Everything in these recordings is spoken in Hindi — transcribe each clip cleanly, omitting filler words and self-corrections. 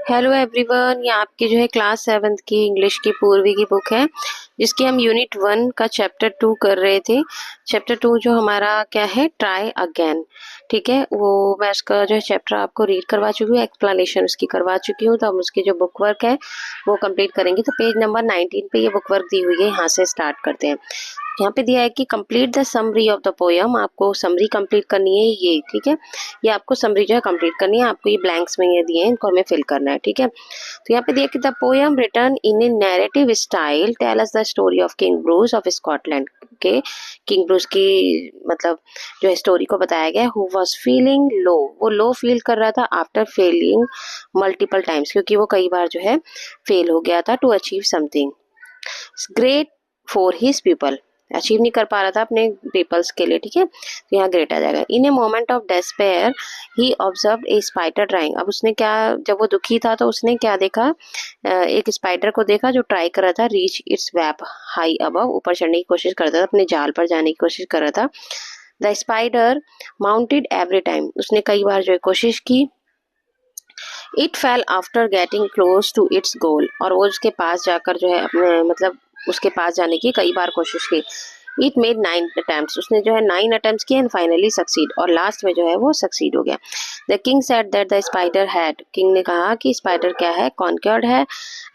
हेलो एवरीवन, ये आपकी जो है क्लास 7th की इंग्लिश की पूर्वी की बुक है, जिसकी हम यूनिट 1 का चैप्टर 2 कर रहे थे। चैप्टर 2 जो हमारा क्या है, ट्राई अगेन। ठीक है, वो मैं उसका जो है चैप्टर आपको रीड करवा चुकी हूँ, एक्सप्लेनेशन उसकी करवा चुकी हूँ। तो हम उसकी जो बुक वर्क है वो कंप्लीट करेंगे। तो पेज नंबर 19 पे ये बुक वर्क दी हुई है, यहाँ से स्टार्ट करते हैं। यहाँ पे दिया है कि complete the summary of the poem. आपको समरी कंप्लीट करनी है ये, ठीक है। ये आपको समरी जो है कंप्लीट करनी है। आपको ये ब्लैंक्स में ये दिए हैं, इनको हमें फिल करना है, ठीक है। तो यहाँ पे दिया कि the poem written in a narrative style tell us the story of king Bruce of Scotland के। किंग ब्रूस की मतलब जो है स्टोरी को बताया गया, हु वाज फीलिंग लो। वो लो फील कर रहा था आफ्टर फेलिंग मल्टीपल टाइम्स, क्योंकि वो कई बार जो है फेल हो गया था to achieve something great for his people. Achieve नहीं कर पा रहा था अपने पीपल्स के लिए, ठीक है। तो यहाँ ग्रेट आ जाएगा। In a moment of despair he observe a spider trying. अब उसने क्या, जब वो दुखी था तो उसने क्या देखा, एक स्पाइडर को देखा जो ट्राई कर रहा था reach its web high above. ऊपर चढ़ने की कोशिश कर रहा था, अपने जाल पर जाने की कोशिश कर रहा था। The spider mounted every time. उसने कई बार जो है कोशिश की। It fail after getting close to its goal. और वो उसके पास जाकर जो है अपने मतलब उसके पास जाने की कई बार कोशिश की। It made 9 attempts. उसने जो है 9 अटेम्प्ट्स किए एंड फाइनली सक्सीड। और लास्ट में जो है वो सक्सीड हो गया। The king said that the spider had. King ने कहा कि स्पाइडर क्या है, कॉन्क्योर्ड है।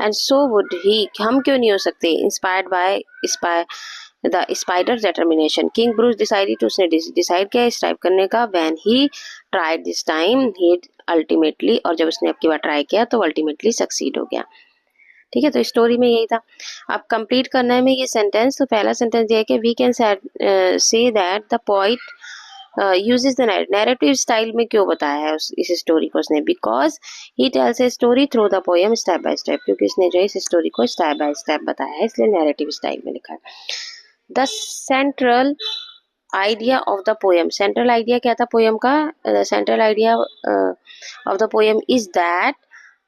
एंड सो वुड ही, हम क्यों नहीं हो सकते, inspired by the spider determination. King Bruce decided to, उसने डिसाइड किया स्ट्राइव करने का। When he tried this time he ultimately, और जब उसने अब की बार ट्राई किया तो अल्टीमेटली सक्सीड हो गया, ठीक है। तो स्टोरी में यही था। अब कंप्लीट करना है में ये सेंटेंस। तो पहला सेंटेंस दिया है कि we can say that the poet uses the narrative style में क्यों बताया है इस स्टोरी को उसने, because he tells a story through the poem step by step. क्योंकि इसने जो है इस स्टोरी को स्टेप बाय स्टेप बताया है, इसलिए नैरेटिव स्टाइल में लिखा है। The central idea of the poem. Central idea क्या था पोयम का? Central idea of the poem is that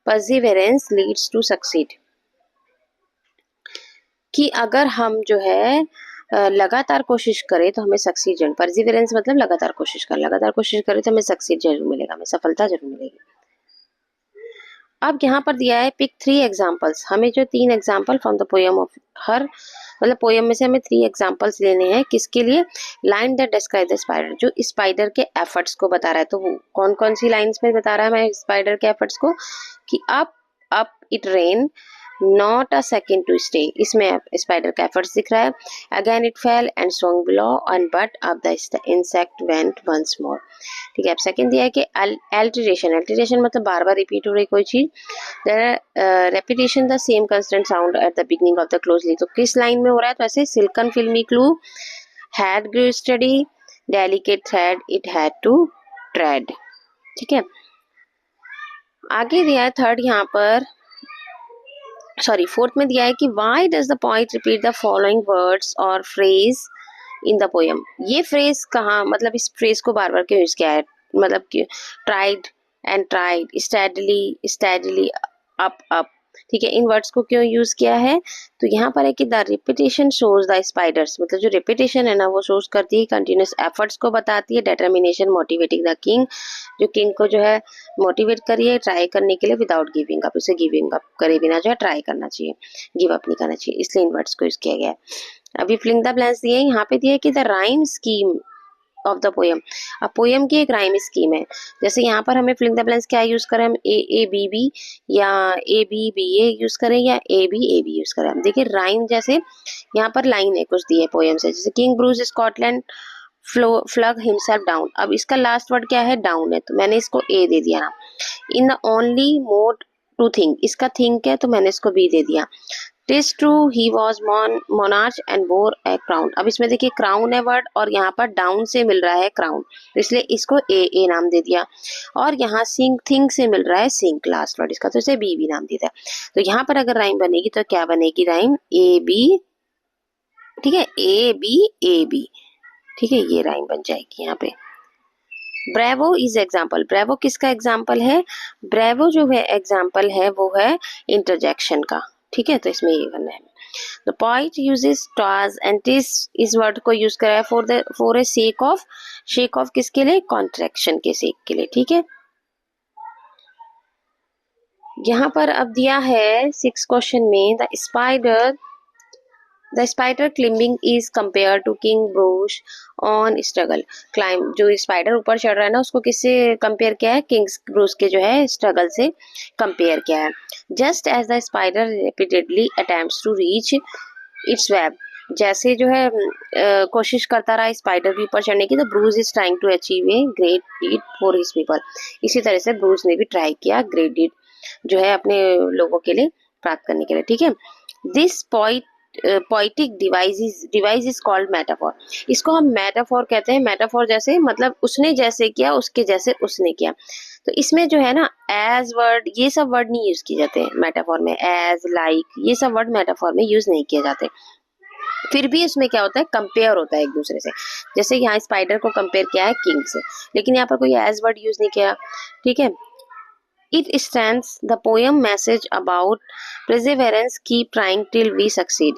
perseverance leads to succeed. कि अगर हम जो है लगातार कोशिश करें तो हमें सक्सीड जरूर, परसिवरेंस मतलब लगातार कोशिश कर, लगातार कोशिश करें तो हमें सक्सीड जरूर मिलेगा, हमें सफलता जरूर मिलेगी। अब यहाँ पर दिया है पिक 3 एग्जाम्पल्स। हमें जो 3 example from the poem of her, मतलब पोयम में से हमें 3 एग्जाम्पल्स लेने हैं। किसके लिए? Line that describe the spider, जो स्पाइडर के एफर्ट्स को बता रहा है। तो वो कौन कौन सी लाइन्स में बता रहा है हमें स्पाइडर के एफर्ट्स को? कि up it ran not a second to stay. इसमें स्पाइडर का एफर्ट्स दिख रहा है। Again it fell and swung below and but up the insect went once more। ठीक है। अब सेकंड दिया है कि अल्टरेशन। अल्टरेशन मतलब बार बार रिपीट हो रही कोई चीज। Repetition the same constant sound at the beginning of the closely. तो किस लाइन में हो रहा है? तो ऐसे silken filmy clue had grew study delicate thread it had to tread. ठीक है। आगे दिया है थर्ड, यहाँ पर फोर्थ में दिया है कि why does the poet repeat the following words और फ्रेज इन द पोयम। ये फ्रेज कहाँ, मतलब इस फ्रेज को बार बार क्यों यूज किया है? मतलब ट्राइड एंड ट्राइड, स्टैडली स्टैडली, अप। ठीक है, इन वर्ड्स को क्यों यूज किया है? तो यहाँ पर है कि the repetition shows the spiders, मतलब जो रिपीटेशन है ना वो शोज करती है कंटिन्यूस एफर्ट्स को बताती है। डिटर्मिनेशन मोटिवेटिंग द किंग, जो किंग को जो है मोटिवेट करिए ट्राई करने के लिए विदाउट गिविंग अप। उसे गिविंग अप करे बिना जो है ट्राई करना चाहिए, गिव अप नहीं करना चाहिए, इसलिए इन वर्ड्स को यूज किया गया है। अभी फिलिंग द ब्लैंक्स दिए, यहाँ पे दिए कि the rhyme scheme of the poem. अब पोयम की एक राइम स्कीम है। जैसे यहाँ पर हमें फिलिंग द ब्लैंक्स क्या यूज करें, हम ए बी बी या A B B A use करें या ए बी यूज करें। देखिए राइम, जैसे यहाँ पर लाइन है कुछ दी है पोयम से, जैसे king Bruce Scotland flung himself down. अब इसका लास्ट वर्ड क्या है? डाउन है, तो मैंने इसको ए दे दिया ना। In the only mode to think, इसका थिंक है तो मैंने इसको बी दे दिया। TISS true he was monarch and bore A crown. अब इसमें देखिए क्राउन है वर्ड और यहाँ पर डाउन से मिल रहा है क्राउन, तो इसलिए इसको ए नाम दे दिया। और यहाँ सिंक थिंक से मिल रहा है सिंक लास्ट वर्ड इसका, तो इसे बी नाम दे दिया। तो यहाँ पर अगर राइम बनेगी तो क्या बनेगी राइम? A B. ठीक है, ए बी। ठीक है, ये राइम बन जाएगी यहाँ पे। Bravo is example. ब्रेवो किसका एग्जाम्पल है? ब्रेवो जो है एग्जाम्पल है वो है इंटरजेक्शन का। ठीक है, तो इसमें ये बनना है। The poet uses टॉज and TISS, इस वर्ड को यूज करा है for a sake of. Shake of किसके लिए? कॉन्ट्रैक्शन के सेक के लिए। ठीक है, यहाँ पर अब दिया है 6 क्वेश्चन में, the spider climbing is compare to king Bruce on struggle. Climb, जो स्पाइडर ऊपर चढ़ रहा है ना, उसको किससे कंपेयर किया है? किंग्स ब्रूस के जो है स्ट्रगल से कंपेयर किया है। Just as the spider repeatedly attempts to reach its web, जैसे जो है कोशिश करता रहा स्पाइडर भी ऊपर चढ़ने की, तो Bruce is trying to achieve a great deed for his people. इसी तरह से ब्रूस ने भी ट्राई किया ग्रेट डीड जो है अपने लोगों के लिए प्राप्त करने के लिए, ठीक है। This poetic device is called metaphor. इसको हम मेटाफोर कहते हैं। मेटाफोर जैसे मतलब उसने जैसे किया उसके जैसे उसने किया। तो इसमें जो है ना एज वर्ड, ये सब वर्ड नहीं यूज किए जाते हैं मेटाफोर में। एज, लाइक, ये सब वर्ड मेटाफोर में यूज नहीं किए जाते। फिर भी इसमें क्या होता है, कंपेयर होता है एक दूसरे से। जैसे यहाँ स्पाइडर को कंपेयर किया है किंग से, लेकिन यहाँ पर कोई एज वर्ड यूज नहीं किया, ठीक है। It stands the poem message about perseverance, keep trying till we succeed।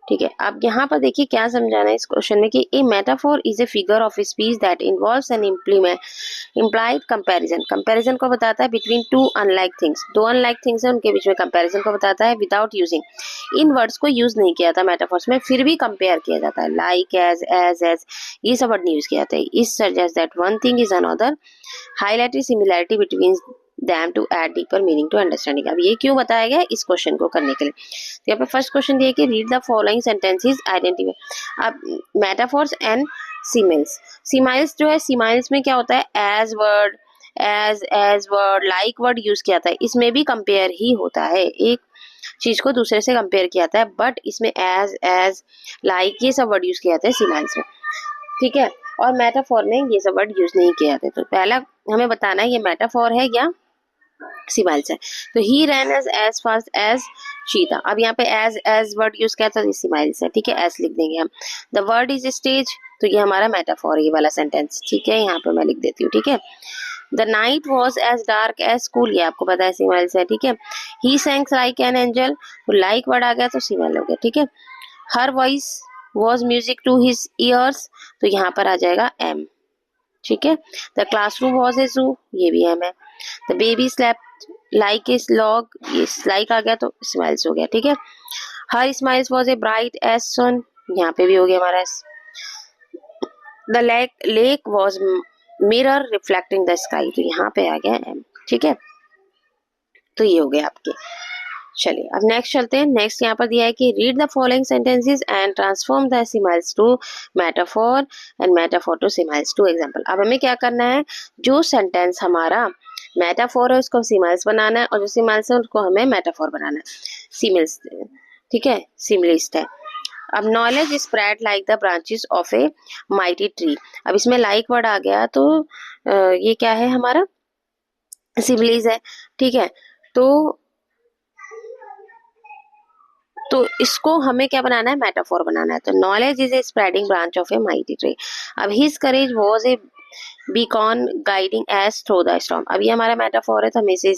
ठीक है, अब यहाँ पर देखिए क्या समझाना है इस क्वेश्चन में कि a metaphor is a figure of speech that involves an implied comparison. Comparison को बताता है बिटवीन टू अनलाइक थिंग्स। दो अनलाइक थिंग्स है, उनके बीच में कंपैरिजन को बताता है विदाउट यूजिंग। इन वर्ड्स को यूज नहीं किया था मेटाफोर्स में, फिर भी कंपेयर किया जाता है। लाइक, एज, ये सब वर्ड नहीं यूज किया जाता है। इस suggest that one thing is another, highlighted similarity between them to add deeper meaning to understanding। अब ये क्यों बताया गया इस क्वेश्चन को करने के लिए। तो यहाँ पे फर्स्ट क्वेश्चन दिया कि read the following sentences identify. अब मेटाफोर्स एंड सिमिल्स। सिमाइल्स जो है, सिमाइल्स में क्या होता है, as word, as word, like word use किया जाता है। इसमें भी कंपेयर ही होता है, एक चीज को दूसरे से कंपेयर किया जाता है, बट इसमें एज, लाइक, ये सब वर्ड यूज किया जाता है सिमाइल्स में, ठीक है। और मेटाफोर में ये सब वर्ड यूज नहीं किए जाते। तो पहला हमें बताना है ये मेटाफोर है या सिमाइल्स है। तो ही रैन एज फास्ट एज चीता। अब यहाँ पे एज वर्ड यूज किया था, सिमाइल्स है, ठीक है। एज लिख देंगे हम। द वर्ड इज स्टेज, तो ये हमारा मेटाफोर है, ये वाला सेंटेंस, ठीक है। यहाँ पे मैं लिख देती हूँ, ठीक है। The night was as dark as school, ये आपको पता है सिमाइल्स है, ठीक है। He sings like an angel, तो लाइक वर्ड आ गया तो सिमाइल हो गया, ठीक है। Her voice was music to his ears, तो यहाँ पर आ जाएगा एम, ठीक है। द क्लासरूम वॉज ए जू, ये भी एम है। The baby slept like is log, ये लाइक आ गया तो स्माइल्स हो गया, ठीक है। Her smiles was a bright as sun, यहाँ पे भी हो गया हमारा। The lake was mirror reflecting the sky, तो यहाँ पे आ गया एम, ठीक है। तो ये हो गया आपके। चलिए अब नेक्स्ट चलते हैं। नेक्स्ट यहाँ पर दिया है कि read the following sentences and transform the similes to metaphor and metaphor to similes to example. अब हमें क्या करना है, जो सेंटेंस हमारा मेटाफोर है उसको सिमाइल्स बनाना है, और जो सिमाइल्स है उसको हमें मेटाफोर बनाना है, सिमिल्स, ठीक है, सिमिलिस्ट है। अब knowledge spread like the branches of a mighty tree. अब इसमें लाइक वर्ड आ गया तो ये क्या है हमारा, सिमिलीज है, ठीक है। तो इसको हमें क्या बनाना है, मेटाफोर बनाना है। तो knowledge is a spreading branch of a mighty tree. अब his courage was a beacon guiding us through the storm. अब ये हमारा मेटाफोर है, तो हमें इसे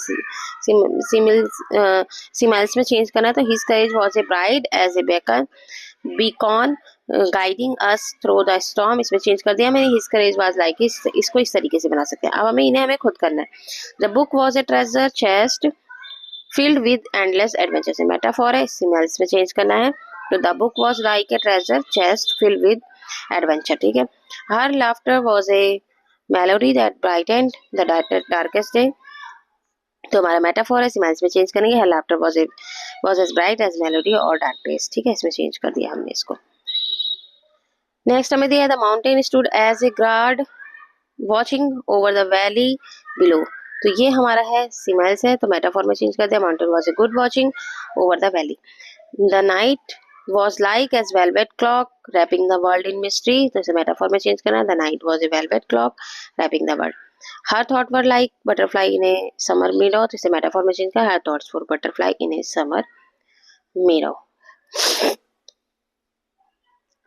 सिमिल्स में चेंज करना है। तो his courage was a bright as a beacon guiding us through the storm, इसमें चेंज कर दिया मैंने। हिज करेज वाज लाइक, इसको इस तरीके से बना सकते हैं। अब हमें खुद करना है। The book was a treasure chest filled with endless adventures, से मेटाफोर है, सिमिल्स में चेंज करना है। तो the book was like a treasure chest filled with adventure, ठीक है। Her laughter was a melody that brightened the darkest day, तो हमारा मेटाफोर है, सिमिल्स में चेंज करेंगे। Her laughter was as bright as melody और डार्क डेज, ठीक है, इसमें चेंज कर दिया हमने इसको। नेक्स्ट हमें दिया the mountain stood as a guard watching over the valley below, तो ये हमारा है सिमिल्स है, तो मेटाफोर में चेंज कर दिया। Mountain was a good watching over the valley. The night was like as velvet cloak wrapping the world in mystery, तो इसे मेटाफोर में चेंज करना है। The night was a velvet cloak wrapping the world. Her thought were like butterfly in a summer meadow, तो इसे मेटाफोर में चेंज करना है। Her thoughts for butterfly in a summer meadow.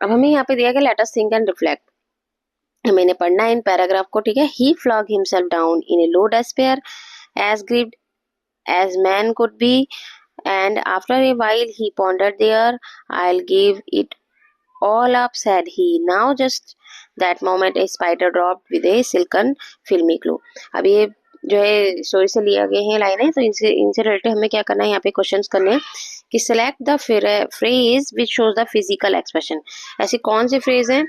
अब हमें यहाँ पे दिया गया late us think and reflect, मैंने पढ़ना है इन पैराग्राफ को, ठीक है। He flog himself down in a low despair as grieved as man could be, and after a while he pondered there, I'll give it all up, said he. Now just that moment a spider dropped with a silken filmy clue। अब ये जो है स्टोरी से लिया गए हैं लाइन है, तो इनसे इनसे रिलेटेड हमें क्या करना है, यहाँ पे क्वेश्चंस करने हैं कि select the phrase which shows the physical expression. ऐसी कौन से फ्रेज हैं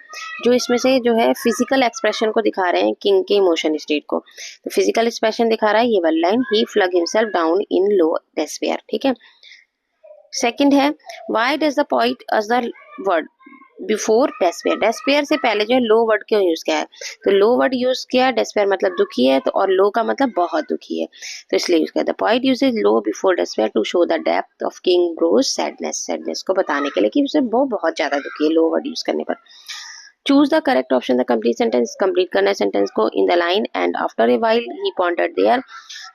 जो इसमें से जो है फिजिकल एक्सप्रेशन को दिखा रहे हैं, किंग के इमोशन स्टेट को। तो फिजिकल एक्सप्रेशन दिखा रहा है ये वाली line, he flung himself down in low despair. ठीक है। सेकंड है why does the poet use the word before despair. Despair से पहले जो है लो वर्ड क्यों यूज किया है, तो लो वर्ड यूज किया, डेस्पेयर मतलब दुखी है, तो और लो का मतलब बहुत दुखी है, तो इसलिए यूज किया। The poet uses low before despair to show the depth of king Bruce sadness. Sadness को बताने के लिए कि उसे वो बहुत ज्यादा दुखी है लो वर्ड यूज करने पर। Choose the correct option the complete sentence. Complete करना है सेंटेंस को in the line and after a while he pondered there.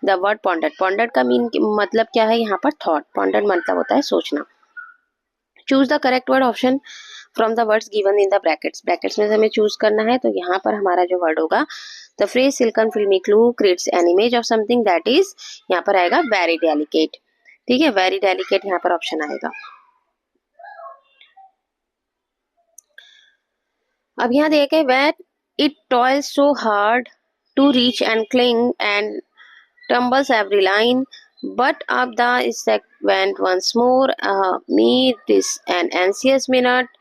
The word pondered, pondered का मीन मतलब क्या है यहाँ पर, थॉट। पॉन्डर्ड मतलब होता है सोचना। Choose the correct word option from the words given in the brackets. Brackets में से हमें चूज करना है, तो यहाँ पर हमारा जो वर्ड होगा the phrase silken filmy clue creates an image of something that is, यहाँ पर आएगा वेरी डेलिकेट। ठीक है, वेरी डेलिकेट यहाँ पर ऑप्शन आएगा। अब यहाँ देखे when it toils so hard to reach and cling and tumbles every line, but up the insect went once more. Me this an anxious minute.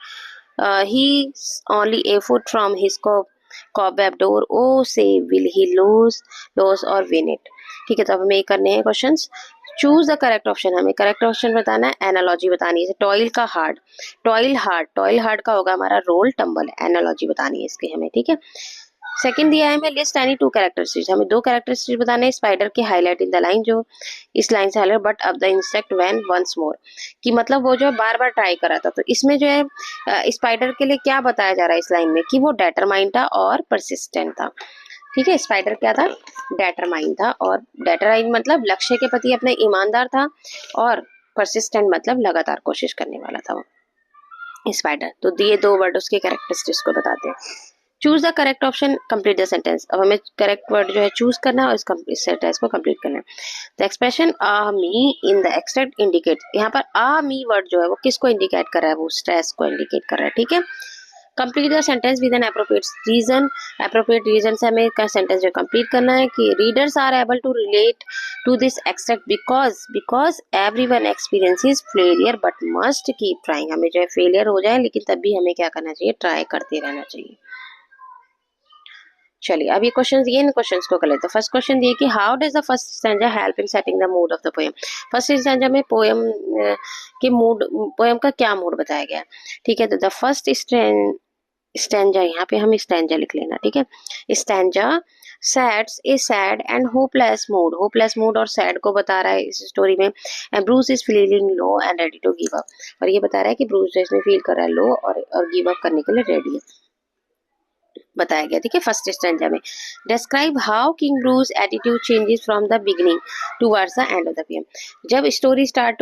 He's only a foot from his cobweb door. Oh, say will he lose or win it? ठीक है, तो अब हमें करने हैं questions. Choose the correct option, हमें करेक्ट ऑप्शन बताना है, एनालॉजी बतानी है। टॉयल का हार्ड, टॉयल हार्ड का होगा हमारा रोल टम्बल, एनालॉजी बतानी है इसकी हमें। ठीक है। सेकंड दिया है हमें लिस्ट एनी टू कैरेक्टरिस्टिक्स, हमें दो कैरेक्टरिस्टिक्स बताने हैं स्पाइडर के, हाईलाइट इन द लाइन, जो इस लाइन से हाईलाइट, बट अब the insect ran once more, कि मतलब वो जो है बार बार ट्राई कर रहा था। तो इसमें जो है स्पाइडर के लिए क्या बताया जा रहा है इस लाइन में, कि वो डेटरमाइंड था और परसिस्टेंट था। ठीक है, स्पाइडर क्या था, डेटरमाइंड था, और डेटरमाइंड मतलब लक्ष्य के प्रति अपने ईमानदार था, और परसिस्टेंट मतलब लगातार कोशिश करने वाला था वो स्पाइडर। तो दिए दो वर्ड उसके कैरेक्टरिस्टिक्स को बताते हैं। Choose the correct option, complete the sentence. अब हमें करेक्ट वर्ड जो है चूज करना है और इस सेंटेंस को कंप्लीट करना है। The expression ah me in the extract indicate, यहाँ पर आ मी वर्ड जो है वो किसको इंडिकेट कर रहा है, वो स्ट्रेस को इंडिकेट कर रहा है। ठीक है। Complete the sentence with an appropriate reason. Appropriate reason से हमें का सेंटेंस जो कंप्लीट करना है कि readers are able to relate to this extract because everyone experiences failure but must keep trying. हमें जो है फेलियर हो जाए लेकिन तब भी हमें क्या करना चाहिए, ट्राई करते रहना चाहिए। चलिए अब ये क्वेश्चंस दिए, इन क्वेश्चंस को कर लेते हैं। फर्स्ट क्वेश्चन दिए कि how does the first stanza help in setting the mood off the poem. First stanza में पोएम के मूड, पोएम का क्या मूड बताया गया। ठीक है, तो द फर्स्ट स्टैंजा, यहाँ पे हम स्टैंजा लिख लेना। ठीक है, stanza sets a sad and hopeless mood, hopeless mood और सैड को बता रहा है इस स्टोरी में। And Bruce is feeling low and ready to give up, और ये बता रहा है कि ब्रूस जो इसमें फील कर रहा है लो और गिव अप करने के लिए रेडी है, बताया गया। ठीक है, फर्स्ट स्टैंजा में describe how king Bruce attitude changes from the beginning towards the end of the poem. जब स्टोरी स्टार्ट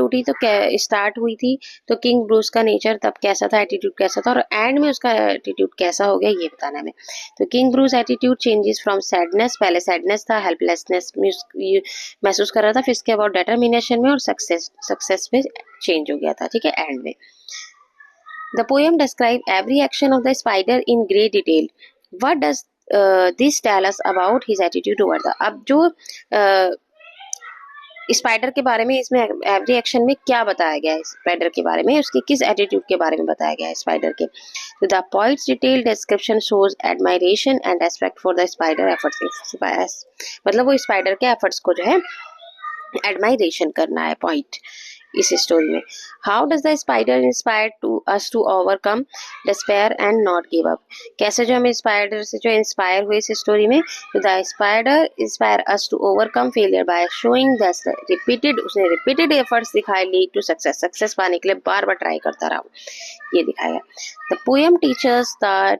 हुई थी तो किंग ब्रूस का नेचर तब कैसा था, एटीट्यूड कैसा था, और एंड में उसका एटीट्यूड कैसा हो गया, ये बताना है। तो king Bruce attitude changes from sadness, पहले सैडनेस था, हेल्पलेसनेस महसूस कर रहा था, फिर इसके बाद डिटर्मिनेशन में और सक्सेस में चेंज हो गया था। ठीक है, एंड में the poem describes every action of the spider in great detail. What does this tell us about his attitude toward the, अब जो स्पाइडर के बारे में इसमें एवरी एक्शन में क्या बताया गया है, स्पाइडर के बारे में उसके किस एटीट्यूड के बारे में बताया गया है स्पाइडर के। तो the poets detail description shows admiration and respect for the spider efforts, मतलब वो स्पाइडर के एफर्ट्स को जो है एडमायरेशन करना है पॉइंट इस स्टोरी में। How does the spider inspire to us to overcome despair and not give up, कैसे जो हमें स्पाइडर से जो इंस्पायर हुए इस स्टोरी में। तो the spider inspire us to overcome failure by showing the repeated, उसने रिपीटेड एफर्ट्स दिखाए लीड टू सक्सेस, सक्सेस पाने के लिए बार बार ट्राई करता रहा, ये दिखाया। The poem teaches that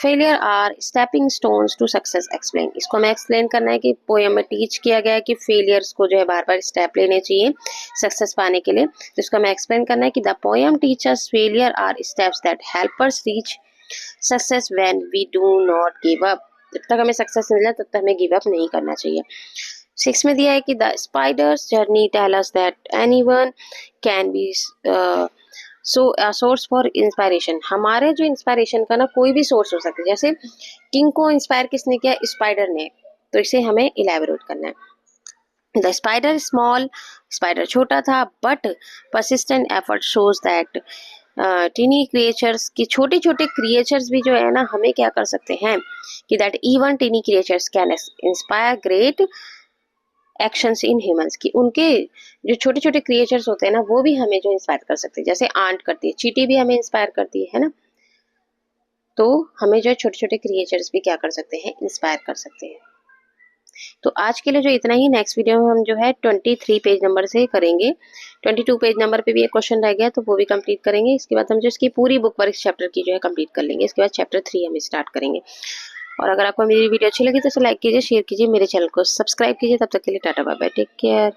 failure are stepping stones to success explain, इसको हमें एक्सप्लेन करना है कि पोएम में टीच किया गया है कि फेलियर्स को जो है बार बार स्टेप लेने चाहिए सक्सेस पाने के लिए। तो इसको हमें एक्सप्लेन करना है कि the poem teaches failure are steps that help us reach success when we do not give up, जब तक हमें सक्सेस मिला तब तक हमें गिव अप नहीं करना चाहिए। 6 में दिया है कि the spider's journey tell us that anyone can be source for inspiration, हमारे जो इंस्पायरेशन का ना कोई भी सोर्स हो सकता है। जैसे किंग को इंस्पायर किसने किया, स्पाइडर ने, तो इसे हमें इलेबोरेट करना है। द स्पाइडर स्मॉल, स्पाइडर छोटा था, but persistent effort shows that tiny creatures की छोटे छोटे क्रिएचर्स भी जो है ना हमें क्या कर सकते हैं कि that even tiny creatures can inspire great actions in humans, की उनके जो छोटे छोटे क्रिएचर्स होते हैं ना वो भी हमें जो इंस्पायर कर सकते हैं, जैसे आंट करती है, चींटी भी हमें इंस्पायर करती है ना। तो हमें जो छोटे छोटे क्रिएचर्स भी क्या कर सकते हैं, इंस्पायर कर सकते हैं। तो आज के लिए जो इतना ही, नेक्स्ट वीडियो में हम जो है 23 पेज नंबर से करेंगे। 22 पेज नंबर पे भी एक क्वेश्चन रह गया तो वो भी कंप्लीट करेंगे। इसके बाद हम जो इसकी पूरी बुक पर इस चैप्टर की जो है कंप्लीट कर लेंगे। इसके बाद चैप्टर 3 हम स्टार्ट करेंगे। और अगर आपको मेरी वीडियो अच्छी लगी तो इसे लाइक कीजिए, शेयर कीजिए, मेरे चैनल को सब्सक्राइब कीजिए। तब तक के लिए tata bye bye, take care.